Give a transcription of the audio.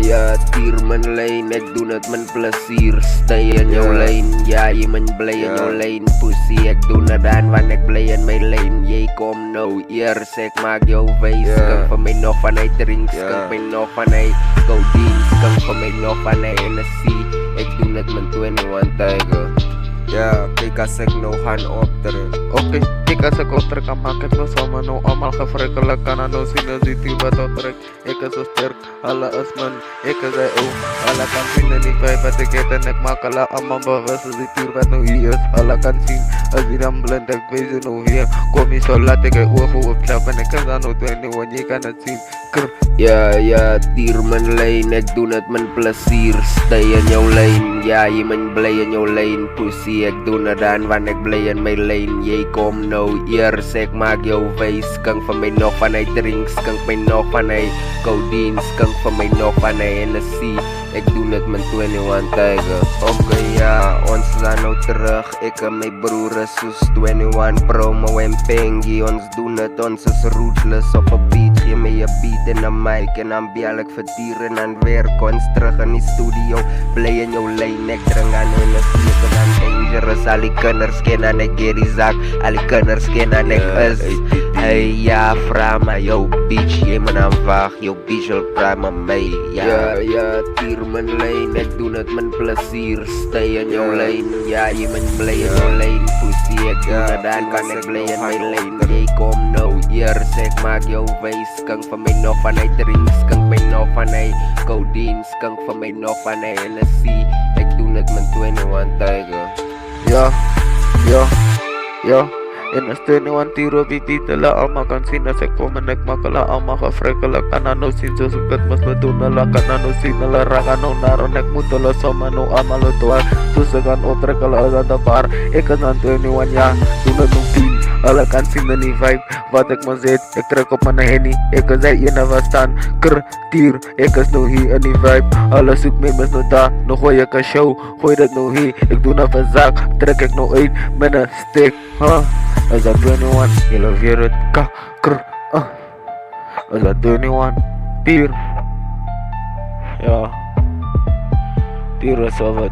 ja, tier mijn lane, ik doe het mijn plezier. Stay in jouw lane, ja, je bent blij in jouw lane. Pussy, ik doe het aan, want ik blij in mijn lane. Jij komt nou eerst, ik maak jou wijs. Kan van mij nog van hij drinks, kan mij nog van hij codeines. Kan van mij nog van hij NSC. Ik doe het mijn 21 Tiger. Ja, kijk als ik nou gaan optreden. Oké, kijk als ik optrek, dan maak het me zomaar nou allemaal gevrikkelijk. Kan aan nou zien als die tuur wat optrek. Ik is zo sterk, alle is man, ik is hij ook. Alle kan vinden die vijf wat ik eet en ik maak alle allemaal bewust als die tuur wat nou hier is. Alle kan zien, als die dan blind, ik weet je nou hier. Kom je zo laat ik ogen opklap en ik kan dan nou 21, je kan het zien. Ja, tier mijn lane, ik doe het mijn plezier. Stay in jouw lane, ja, je bent blij in jouw lane. Pussy, ik doe het aan, want ik blij in mijn lane. Jij komt nou eerst, ik maak jou wijs. Kan van mij nog van hij drinks, kan mij nog van hij codeines. Kan van mij nog van hij NSC. Ik doe het mijn 21 Tiger. Oké, ja, ons zijn nou terug. Ik en mijn broer is soos 21 Promo en Pengy. Ons doen het, ons is ruthless op een beat. Geef me je beat en een mic en dan bel ik voor dieren en werk. Ons terug in die studio, blij in jouw lane. Ik drink aan hun slepen en dangerous. Al die kinders kennen ik hier die zak. Al die kinders kennen ik is. Hey, ja, vraag maar, yo bitch, je me aan vaag. Yo bitch, wil praat maar mee. Ja, tier mijn lane, ik doe het mijn plezier. Stay in jouw lane, ja, je bent blij in jouw lane. Pussy, ik doe het aan, kan ik blij in mijn lane. Jij komt nou eerst, ik maak jou wijs. Kan van mij nog van hij drinks, kan mij nog van hij codeines. Kan van mij nog van hij NSC. Ik doe het mijn 21 Tiger. Ja. En als 21 tier op die titelen allemaal kan zien als ik kom en ik maak alle allemaal gevrikkelijk. Kan dan nou zien zoals ik het moest me doen. Kan dan nou zien, alle raken nou naar en ik moet alle sommen nou allemaal uitwaar. Dus ze gaan optrekken als aan de bar. Ik is aan 21 jaar, doe het nog 10. Alle kan zien in die vibe, wat ik me zit. Ik trek op mijn henny, ik is hij in de staan. Tier, ik is nou hier in die vibe. Alle zoek me mis nou daar, nog gooi ik een show. Gooi dat nou hier, ik doe nou een zaak. Trek ik nou uit met een stick, Als dat 21, je love het Als dat 21, tier. Ja, tier is zo wat.